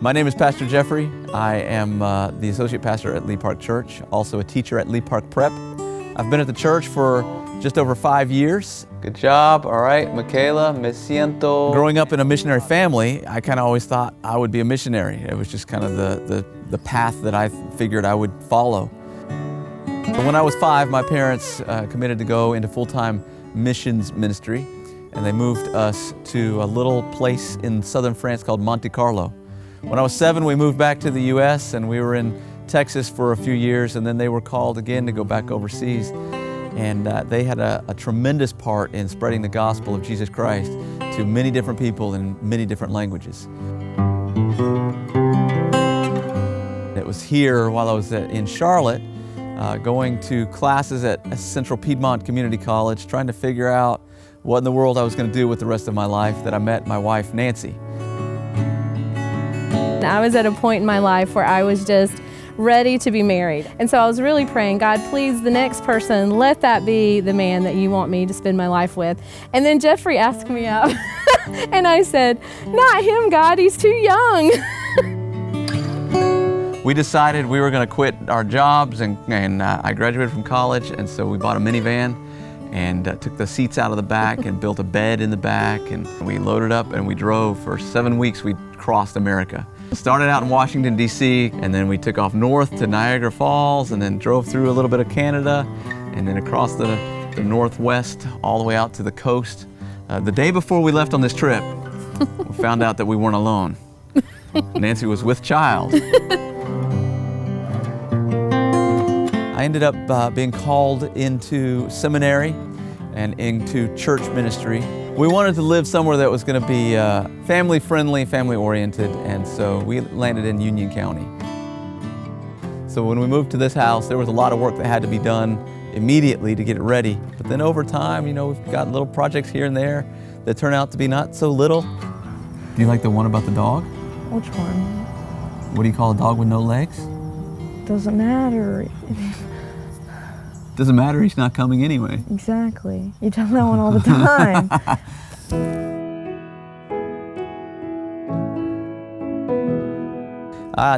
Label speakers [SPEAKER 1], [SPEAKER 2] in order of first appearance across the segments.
[SPEAKER 1] My name is Pastor Geoffrey. I am the associate pastor at Lee Park Church, also a teacher at Lee Park Prep. I've been at the church for just over 5 years.
[SPEAKER 2] Good job. All right, Michaela, me siento.
[SPEAKER 1] Growing up in a missionary family, I kind of always thought I would be a missionary. It was just kind of the path that I figured I would follow. But when I was 5, my parents committed to go into full-time missions ministry, and they moved us to a little place in southern France called Monte Carlo. When I was 7, we moved back to the U.S. and we were in Texas for a few years, and then they were called again to go back overseas. And they had a tremendous part in spreading the gospel of Jesus Christ to many different people in many different languages. It was here while I was in Charlotte, going to classes at Central Piedmont Community College, trying to figure out what in the world I was going to do with the rest of my life, that I met my wife, Nancy.
[SPEAKER 3] I was at a point in my life where I was just ready to be married. And so I was really praying, God, please, the next person, let that be the man that you want me to spend my life with. And then Geoffrey asked me out. And I said, not him, God, he's too young.
[SPEAKER 1] We decided we were going to quit our jobs, and I graduated from college, and so we bought a minivan and took the seats out of the back and built a bed in the back, and we loaded up and we drove. For 7 weeks. We crossed America. Started out in Washington, D.C., and then we took off north to Niagara Falls, and then drove through a little bit of Canada, and then across the northwest all the way out to the coast. The day before we left on this trip, we found out that we weren't alone. Nancy was with child. I ended up being called into seminary and into church ministry. We wanted to live somewhere that was going to be family-friendly, family-oriented, and so we landed in Union County. So when we moved to this house, there was a lot of work that had to be done immediately to get it ready. But then over time, we've got little projects here and there that turn out to be not so little. Do you like the one about the dog?
[SPEAKER 3] Which one?
[SPEAKER 1] What do you call a dog with no legs?
[SPEAKER 3] Doesn't matter.
[SPEAKER 1] Doesn't matter, he's not coming anyway.
[SPEAKER 3] Exactly. You tell that one all the time.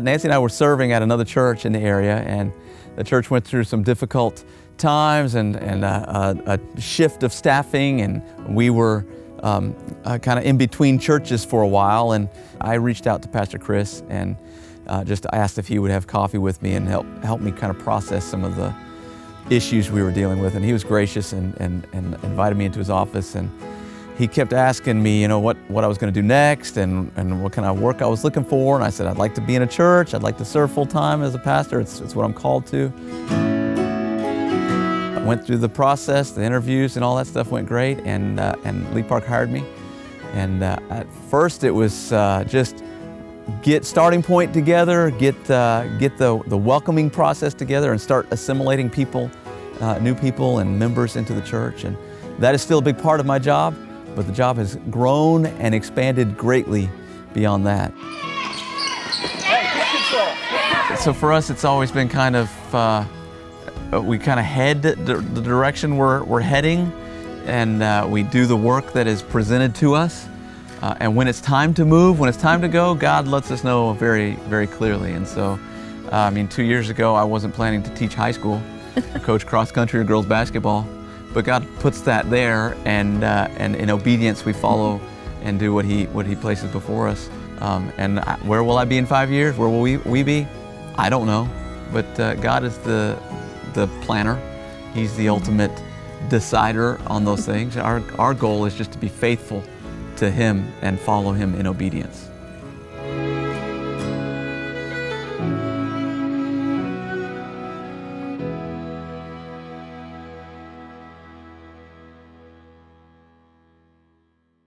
[SPEAKER 1] Nancy and I were serving at another church in the area, and the church went through some difficult times and a shift of staffing, and we were kind of in between churches for a while, and I reached out to Pastor Chris and just asked if he would have coffee with me and help me kind of process some of the issues we were dealing with, and he was gracious and invited me into his office, and he kept asking me, what I was going to do next and what kind of work I was looking for, and I said I'd like to be in a church, I'd like to serve full-time as a pastor, it's what I'm called to. I went through the process, the interviews and all that stuff went great, and Lee Park hired me, and at first it was just get starting point together, get the welcoming process together, and start assimilating people, new people and members into the church. And that is still a big part of my job, but the job has grown and expanded greatly beyond that. So for us, it's always been kind of, we kind of head the direction we're heading, and we do the work that is presented to us. And when it's time to move, when it's time to go, God lets us know very, very clearly. And so, 2 years ago, I wasn't planning to teach high school, coach cross country or girls basketball, but God puts that there, and in obedience we follow and do what He places before us. Where will I be in 5 years? Where will we be? I don't know, but God is the planner. He's the ultimate decider on those things. Our goal is just to be faithful to Him and follow Him in obedience.